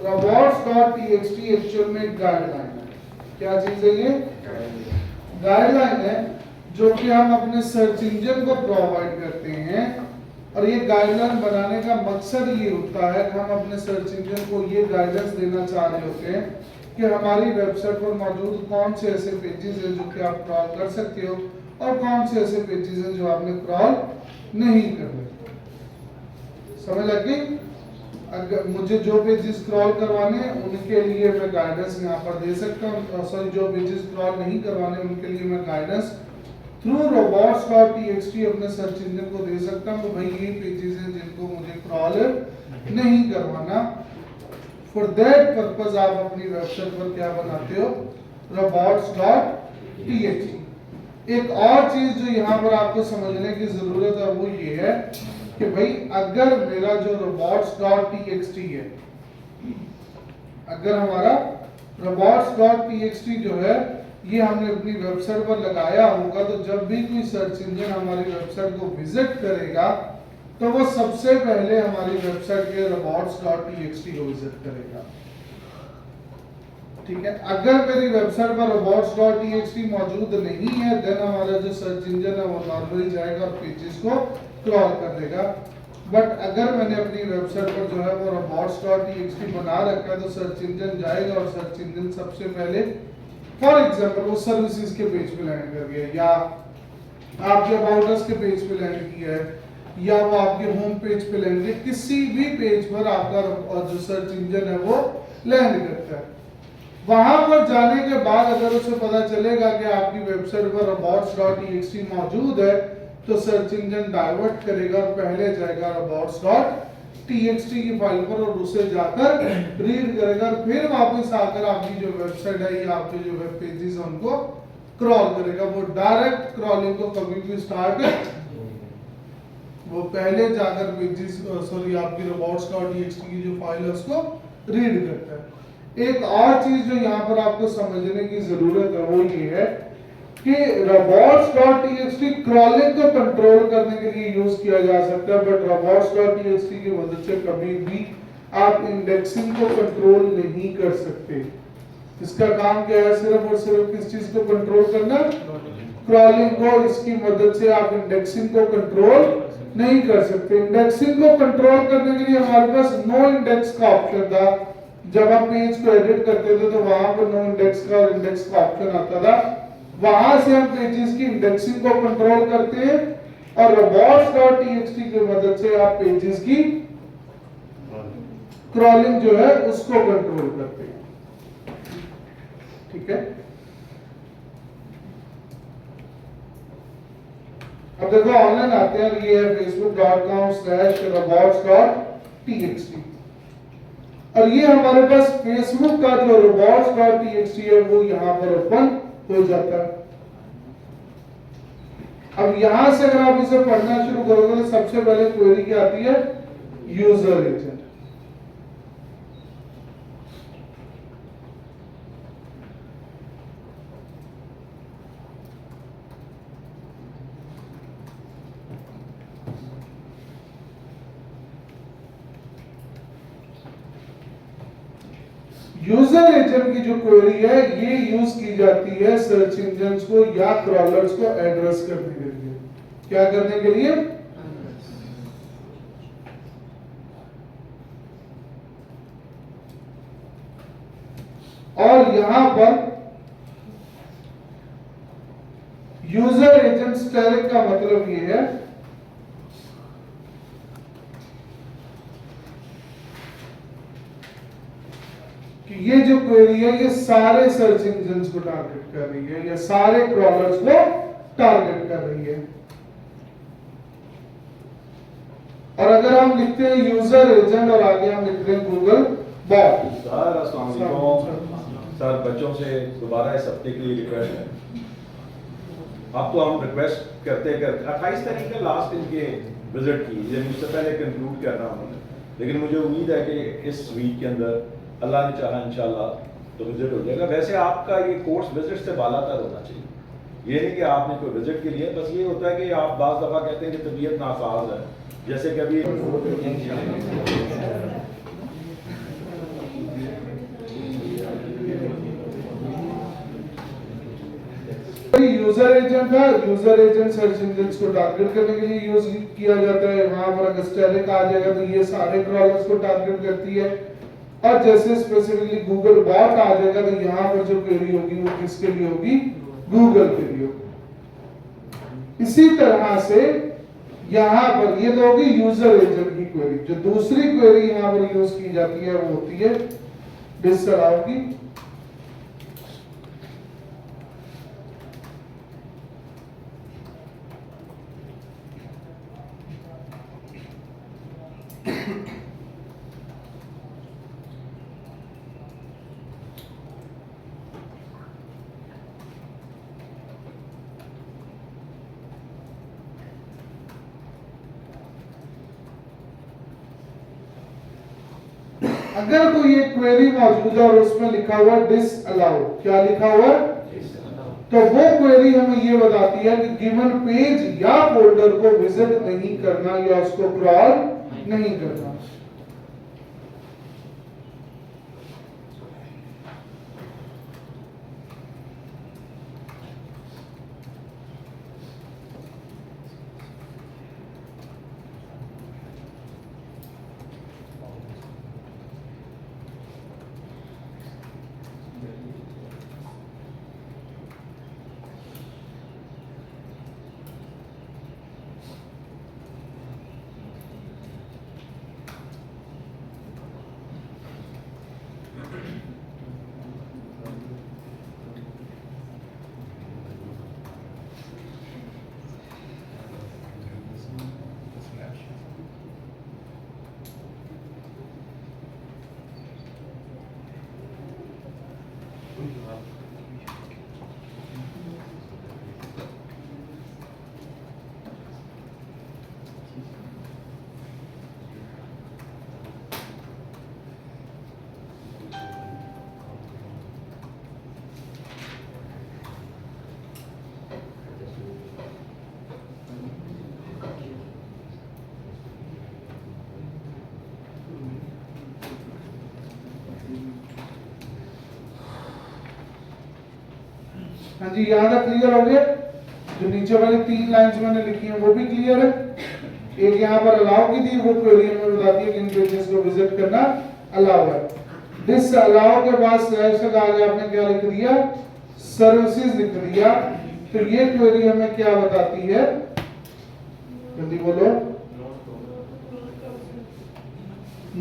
robots.txt actual में एक guideline है। क्या चीज है ये? गाइडलाइन है जो कि हम अपने सर्च इंजन को प्रोवाइड करते हैं, और ये गाइडलाइन बनाने का मकसद ये होता है कि हम अपने सर्च इंजन को ये गाइडेंस देना चाह रहे होते हैं कि हमारी वेबसाइट पर मौजूद कौन से ऐसे पेजेस हैं जो कि आप क्रॉल कर सकते हो और कौन से ऐसे पेजेस हैं जो आपने क्रॉल नहीं करने। समझ लगी? अगर मुझे जो पेजेस क्रॉल करवाने हैं उनके लिए मैं गाइडेंस यहाँ पर दे सकता हूँ, सॉरी जो पेजेस क्रॉल नहीं करवाने उनके लिए मैं गाइडेंस थ्रू robots.txt अपने सर्च इंजन को दे सकता हूँ। तो भाई ये पेजेस हैं जिनको मुझे क्रॉल नहीं करवाना। फॉर दैट पर्पस आप अपनी वेबसाइट पर क्या बनाते हो? robots.txt। एक और चीज जो यहाँ पर आपको समझने की जरूरत है वो ये है कि भाई अगर मेरा जो robots.txt है, अगर हमारा robots.txt जो है ये हमने अपनी वेबसाइट पर लगाया होगा, तो जब भी कोई सर्च इंजन हमारी वेबसाइट को विजिट करेगा तो वो सबसे पहले हमारी वेबसाइट के robots.txt को विजिट करेगा। ठीक है, अगर मेरी वेबसाइट पर robots.txt मौजूद नहीं है देन हमारा जो सर्च इंजन है वो नॉर्मली जाएगा और पेजेस को क्रॉल कर देगा। बट अगर मैंने अपनी वेबसाइट पर जो है वो robots.txt बना रखा है तो सर्च इंजन जाएगा और सर्च इंजन सबसे पहले फॉर एग्जांपल वो सर्विसेज के पेज पे लैंड कर गया, या आपके अबाउट अस के पेज पे लैंड किया है, या वो आपके होम पेज पे लैंड किया, किसी भी पेज पर आपका जो सर्च इंजन है वो लैंड करता है। वहां पर जाने के बाद अगर उसे पता चलेगा कि आपकी वेबसाइट पर robots.txt मौजूद है तो सर्च इंजन डाइवर्ट करेगा और पहले जाएगा robots.txt की फाइल पर और उसे जाकर रीड करेगा और फिर वापस आकर आपकी जो वेबसाइट है या आपके जो वेब पेजेस हैं उनको क्रॉल करेगा। वो डायरेक्ट क्रॉलिंग को कभी भी स्टार्ट वो पहले जाकर पेजेस सॉरी आपकी robots.txt की जो फाइल है उसको रीड करता है। एक और चीज जो यहाँ पर आपको समझने की जरूरत है वो ये है कि robots.txt क्रॉलिंग को कंट्रोल करने के लिए यूज किया जा सकता है, बट robots.txt की मदद से कभी भी आप इंडेक्सिंग को कंट्रोल नहीं कर सकते। इसका काम क्या है? सिर्फ और सिर्फ किस चीज को कंट्रोल करना? क्रॉलिंग को। इसकी मदद से आप इंडेक्सिंग को कंट्रोल नहीं कर सकते। इंडेक्सिंग को कंट्रोल करने के लिए हमारे पास नो इंडेक्स का ऑप्शन था। जब आप पेज को एडिट करते थे तो वहां पर नो इंडेक्स का और इंडेक्स का ऑप्शन आता था। वहां से हम पेजेस की इंडेक्सिंग को कंट्रोल करते हैं और robots.txt की मदद से आप पेजेस की क्रॉलिंग जो है उसको कंट्रोल करते हैं। ठीक है, अब देखो ऑनलाइन आते हैं, ये है facebook.com/robots.txt और ये हमारे पास फेसबुक का जो robots.txt है वो यहां पर ओपन हो जाता है। अब यहां से अगर आप इसे पढ़ना शुरू करोगे तो सबसे पहले क्वेरी क्या आती है? User agent. यूजर एजेंट की जो क्वेरी है ये यूज की जाती है सर्च इंजन्स को या क्रॉलर्स को एड्रेस करने के लिए। क्या करने के लिए? और यहां पर यूजर एजेंट स्टैटिक का मतलब ये है कि ये जो क्वेरी है ये सारे सर्च इंजन्स को टारगेट कर रही है या सारे क्रॉलर्स को टारगेट कर रही है। और अगर हम लिखते हैं यूजर एजेंट और आगे हम लिखते हैं गूगल बॉट। सर बच्चों से दोबारा इस हफ्ते के लिए रिक्वेस्ट है। अब तो हम रिक्वेस्ट करते 28 तारीख का लास्ट इनके विजिट की, ये मुझसे पहले कंक्लूड कर रहा हूँ, लेकिन मुझे उम्मीद है कि इस वीक के अंदर अल्लाह ने चाहा इंशाल्लाह तो विजिट हो जाएगा। वैसे आपका ये कोर्स विजिट से बालातर होना चाहिए, ये नहीं कि आपने कोई विजिट के लिए, बस ये होता है कि आप बाज़ दफ़ा कहते हैं कि तबीयत नासाज है, जैसे कभी यूजर एजेंट था, यूजर एजेंट सर्च इंजन को टारगेट करने के लिए यूज किया जाता है। वहां पर अगर स्टेरिक आ जाएगा तो ये सारे क्रॉलर्स को टारगेट करती है। और जैसे स्पेसिफिकली गूगल बॉट आ जाएगा तो यहाँ पर जो क्वेरी होगी वो किसके लिए होगी, गूगल के लिए होगी। इसी तरह से यहाँ पर ये तो होगी यूजर एजेंट की क्वेरी। जो दूसरी क्वेरी यहाँ पर यूज की जाती है वो होती है डिसअलाउ की। अगर कोई एक क्वेरी मौजूद है और उसमें लिखा हुआ डिसअलाउ, क्या लिखा हुआ है, तो वो क्वेरी हमें ये बताती है कि गिवन पेज या फोल्डर को विजिट नहीं करना या उसको क्रॉल नहीं करना। हाँ जी, यहाँ तक क्लियर हो गया। जो नीचे वाली 3 लाइंस मैंने लिखी हैं वो भी क्लियर है। एक यहाँ पर अलाउ की थी, वो क्वेरी हमें बताती है कि इन पेजेस को विजिट करना अलाउ है। दिस अलाउ के बाद स्लैश तक आगे आपने क्या लिख दिया, सर्विसेज लिख दिया। तो ये क्वेरी हमें क्या बताती है, जल्दी बोलो,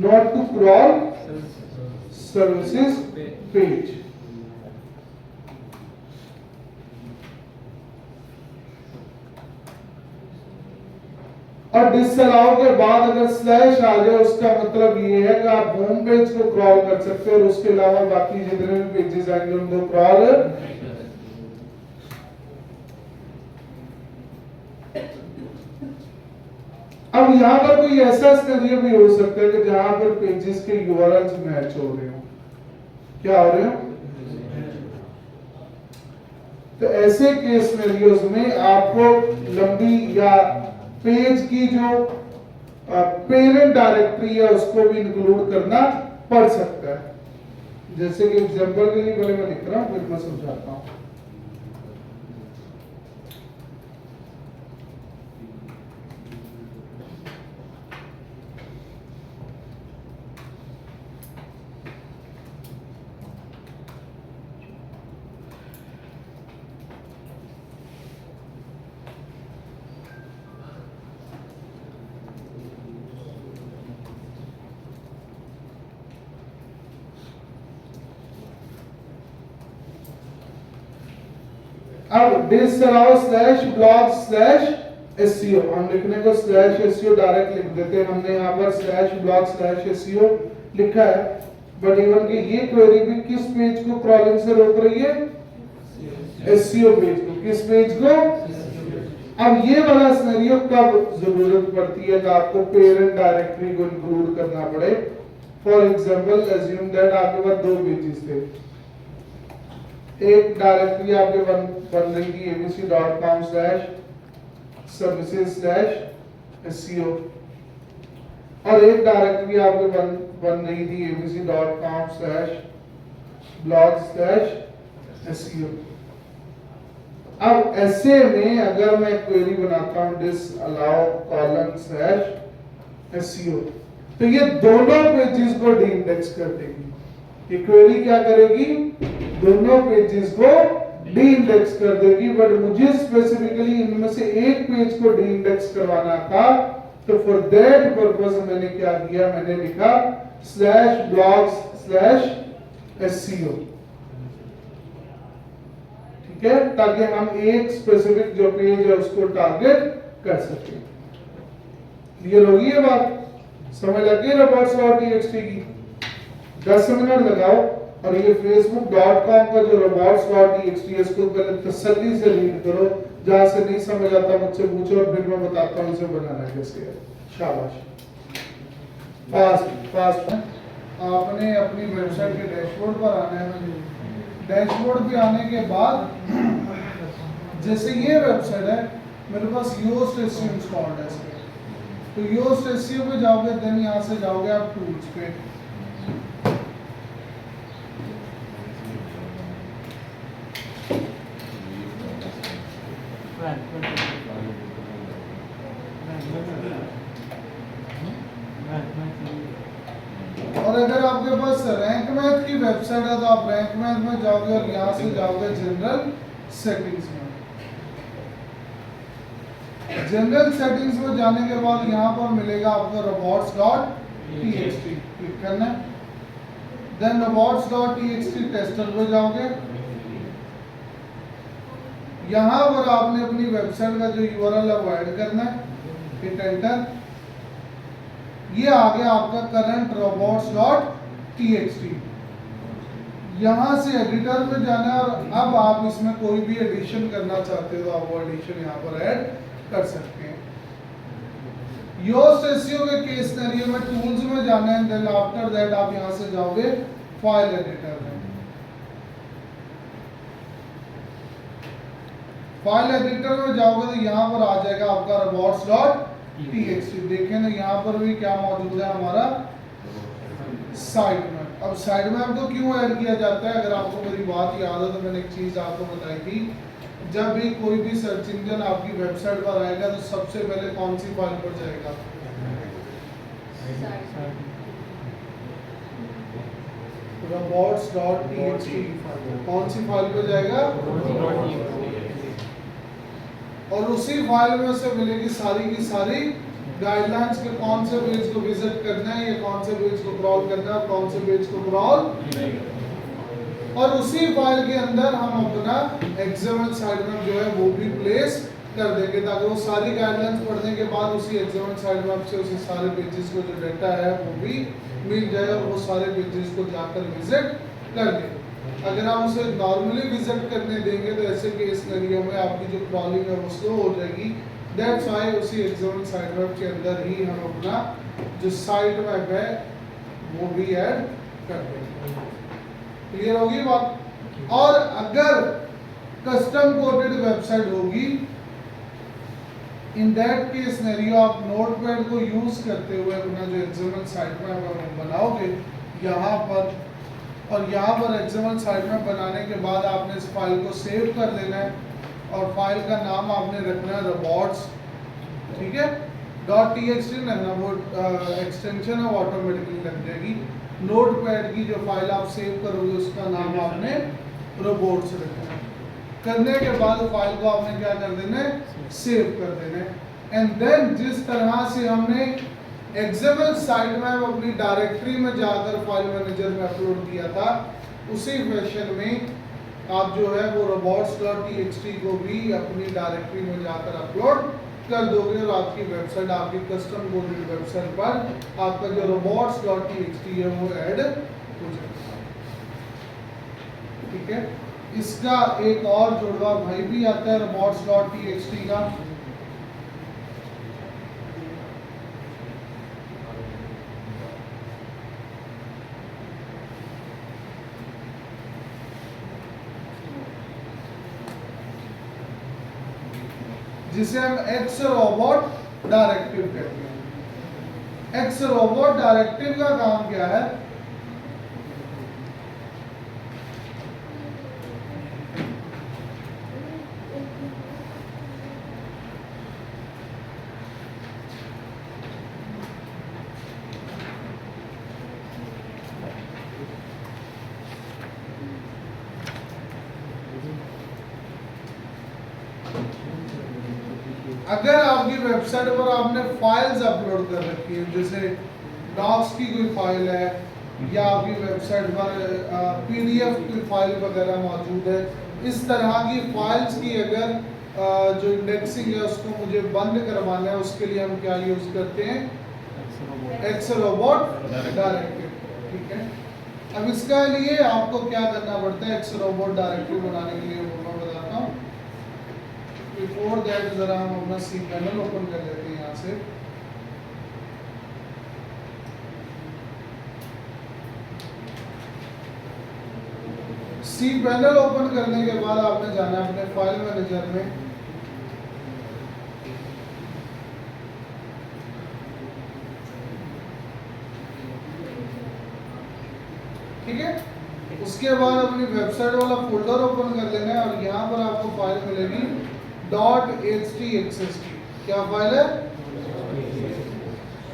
not to crawl services page. और डिसअलाउ के बाद अगर स्लैश आ जाए उसका मतलब ये है कि आप होम पेज को क्रॉल कर सकते हैं और उसके अलावा बाकी जितने भी पेजेस आएंगे उनको क्रॉल। अब यहां पर कोई ऐसा सिनेरियो भी हो सकता है कि जहां पर पेजेस के यूआरएल्स मैच हो रहे हो। क्या हो रहे हो? तो ऐसे केस सिनेरियोज में आपको लंबी या पेज की जो पेरेंट डायरेक्टरी है उसको भी इंक्लूड करना पड़ सकता है। जैसे कि एग्जांपल के लिए पहले मैं लिख रहा हूं फिर मैं समझाता हूं। अब disallow slash blog slash SEO, हम लिखने को स्लैश एसईओ डायरेक्ट लिख देते हैं। हमने यहाँ पर स्लैश ब्लॉग स्लैश एसईओ लिखा है, बट इवन कि ये क्वेरी भी किस पेज को क्रॉलिंग से रोक रही है, एसईओ पेज को। किस पेज को? अब ये वाला सिनेरियो कब जरूरत पड़ती है कि आपको पेरेंट डायरेक्टरी को इंक्लूड करना पड़े। फॉर एग्जांपल अज्यूम दैट आपके पास 2 पेजेस थे। एक डायरेक्टरी आपके बन रही थी abc.com/services/seo और एक डायरेक्टरी आपके बन रही थी abc.com/blog/seo। अब ऐसे में अगर मैं क्वेरी बनाता हूं disallow colon / SEO, तो ये दोनों पेजेस को डी इंडेक्स कर देगी। ये क्वेरी क्या करेगी? दोनों पेजेस को डी इंडेक्स कर देगी। बट मुझे स्पेसिफिकली इनमें से एक पेज को डी इंडेक्स करवाना था, तो फॉर दैट पर्पस मैंने क्या किया? मैंने लिखा /blogs/SEO, ठीक है, ताकि हम एक स्पेसिफिक जो पेज है उसको टारगेट कर सकें। क्लियर होगी ये बात? समझ लगी robots.txt की? 10 मिनट लगाओ और ये facebook.com का जो robots.txt है इसको पहले तसल्ली से रीड करो। जहां से नहीं समझ आता मुझसे पूछो और फिर मैं बताता हूं इसे बनाना कैसे है। शाबाश, फास्ट है। आपने अपनी वेबसाइट के डैशबोर्ड पर आना है। डैशबोर्ड पे आने के बाद जैसे ये वेबसाइट है, मेरे पास Yoast SEO इंस्टॉल्ड है इसमें, तो Yoast SEO पे जाओगे, देन यहाँ से जाओगे आप टूल्स पे, और अगर आपके पास रैंक मैथ की वेबसाइट है तो आप रैंक मैथ में जाओगे और यहाँ से जाओगे जनरल सेटिंग्स में। जनरल सेटिंग्स में जाने के बाद यहाँ पर मिलेगा आपको robots.txt, क्लिक करना है। देन robots.txt टेस्टर पे जाओगे। यहाँ पर आपने अपनी वेबसाइट का जो URL है वो ऐड करना है, हिट एंटर। ये आ गया आपका करंट robots.txt। यहाँ से एडिटर पे जाना है और अब आप इसमें कोई भी एडिशन करना चाहते हो तो आप वो एडिशन यहाँ पर ऐड कर सकते हैं। Yoast SEO के केस सिनेरियो में टूल्स में जाना है, देन आफ्टर दैट आप यहाँ से जाओगे फाइल एडिटर में। फाइल एडिटर में जाओगे तो यहाँ पर आ जाएगा आपका robots.txt। देखें ना यहाँ पर भी क्या मौजूद है हमारा साइड में। अब साइड मैप को क्यों ऐड किया जाता है? अगर आपको मेरी बात याद हो तो मैंने एक चीज आपको बताई थी, जब भी कोई भी सर्च इंजन आपकी वेबसाइट पर आएगा तो सबसे पहले कौन सी फाइल पर जाएगा? robots.txt कौन सी फाइल पर जाएगा? और उसी फाइल में से मिलेगी सारी की सारी गाइडलाइंस के कौन से पेज को विजिट करना है, या कौन से पेज को क्रॉल करना है, कौन से पेज को क्रॉल, और उसी फाइल के अंदर हम अपना XML साइड मैप जो है वो भी प्लेस कर देंगे, ताकि वो सारी गाइडलाइंस पढ़ने के बाद उसी XML साइड मैप से उसी सारे पेजेस को जो डाटा है वो भी मिल जाए और वो सारे पेजेस को जाकर विजिट कर ले। अगर आप उसे नॉर्मली विजिट करने देंगे तो ऐसे केस सिनेरियो में आपकी जो क्रॉलिंग है वो स्लो हो जाएगी। दैट्स व्हाई उसी XML साइट मैप के अंदर ही हम अपना जो साइट मैप है वो भी ऐड कर देंगे। क्लियर होगी बात? और अगर कस्टम कोडेड वेबसाइट होगी, इन दैट केस सिनेरियो आप नोटपैड को यूज करते हुए अपना जो XML साइट मैप है वो बनाओगे यहाँ पर, और यहाँ पर XML साइट मैप बनाने के बाद आपने इस फाइल को सेव कर देना है और फाइल का नाम आपने रखना है robots, ठीक है, .txt ना वो एक्सटेंशन है वो ऑटोमेटिकली लग जाएगी। नोटपैड की जो फाइल आप सेव करोगे उसका नाम आपने robots रखना है। करने के बाद फाइल को आपने क्या कर देना है? सेव कर देना है। एंड देन जिस तरह से हमने XML साइट मैप अपनी डायरेक्टरी में जाकर फाइल मैनेजर में अपलोड किया था, उसी फैशन में आप जो है वो robots.txt को भी अपनी डायरेक्टरी में जाकर अपलोड कर दोगे और आपकी वेबसाइट, आपकी कस्टम कोडेड वेबसाइट पर आपका जो robots.txt है वो ऐड हो जाएगा। ठीक है, इसका एक और जुड़वा भाई भी आता है robots.txt का। जिसे हम एक्स रोबोट डायरेक्टिव कहते हैं। एक्स रोबोट डायरेक्टिव का काम क्या है? अगर आपकी वेबसाइट पर आपने फाइल्स अपलोड कर रखी है, जैसे डॉक्स की कोई फाइल है या आपकी वेबसाइट पर पीडीएफ की फाइल वगैरह मौजूद है, इस तरह की फाइल्स की अगर जो इंडेक्सिंग है उसको मुझे बंद करवाना है, उसके लिए हम क्या यूज करते हैं, एक्सरोबोट डायरेक्टिव। ठीक है, अब इसका लिए आपको क्या करना पड़ता है, एक्सरोबोट डायरेक्टिव बनाने के लिए वो मैं बताता हूँ। बिफोर दैट जरा हम अपना सी पैनल ओपन कर लेते हैं यहाँ से। सी पैनल ओपन करने के बाद आपने जाना है अपने फाइल मैनेजर में। ठीक है, उसके बाद अपनी वेबसाइट वाला फोल्डर ओपन कर लेना है और यहाँ पर आपको फाइल मिलेगी .htxst। क्या फाइल है,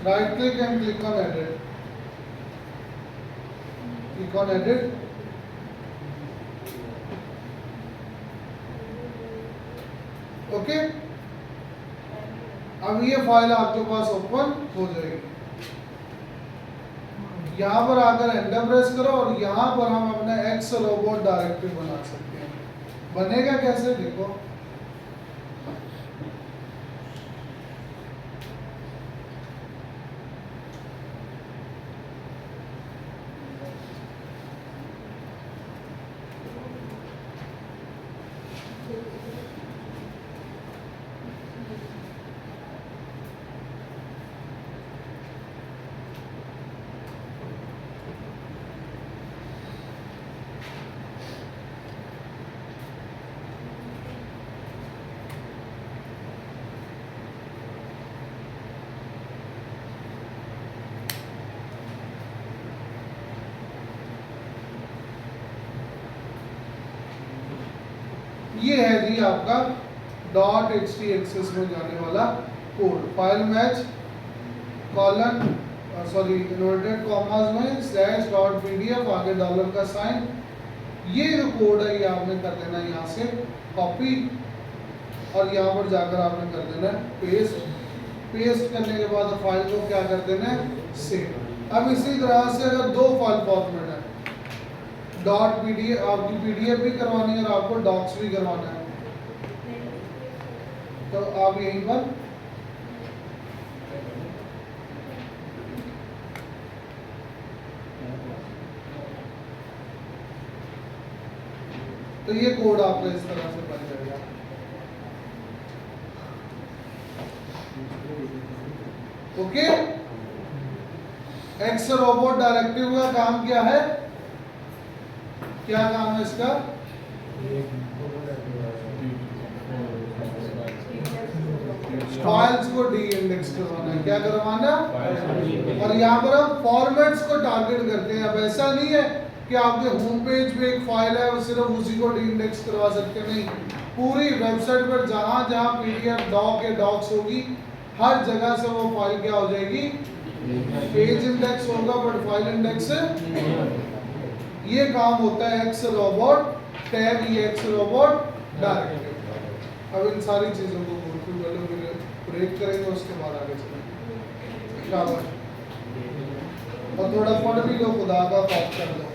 right click and click on edit, click on edit. Okay, अब ये फाइल आपके पास ओपन हो जाएगी। यहाँ पर आकर एंटर प्रेस करो और यहाँ पर हम अपना एक्सरोबोट डायरेक्टिव बना सकते हैं। बनेगा कैसे देखो, ये है जी आपका .htxs में जाने वाला code. File match colon inverted commas में /.pdf आगे डॉलर का साइन, ये जो कोड है ये आपने कर देना है यहाँ से कॉपी और यहाँ पर जाकर आपने कर देना है पेस्ट। पेस्ट करने के बाद फाइल को क्या कर देना है, सेव। अब इसी तरह से अगर दो फाइल फॉर्मेट है, .pdf आपकी पीडीएफ भी करवानी है और आपको डॉक्स भी करवाना है, तो आप यहीं पर तो ये कोड आपका इस तरह से बन जाएगा। ओके, एक्सरोबोट डायरेक्टिव का काम क्या है, क्या काम है इसका, फाइल्स को डी इंडेक्स करवाना है। क्या करवाना, और यहाँ पर हम फॉर्मेट्स को टारगेट करते हैं। अब ऐसा नहीं है कि आपके होम पेज पे एक फाइल है और सिर्फ उसी को डी इंडेक्स करवा सकते हैं, नहीं, पूरी वेबसाइट पर जहां जहां पीडीएफ डॉक या डॉक्स होगी हर जगह से वो फाइल क्या हो जाएगी, पेज इंडेक्स होगा बट फाइल इंडेक्स। ये काम होता है एक्सरोबोट टैग, ये एक्सरोबोट डायरेक्टिव। अब इन सारी चीजों को ब्रेक करेंगे, उसके बाद आगे चलेंगे। शाबाश, और थोड़ा पढ़ भी लो, खुदा का खौफ कर लो।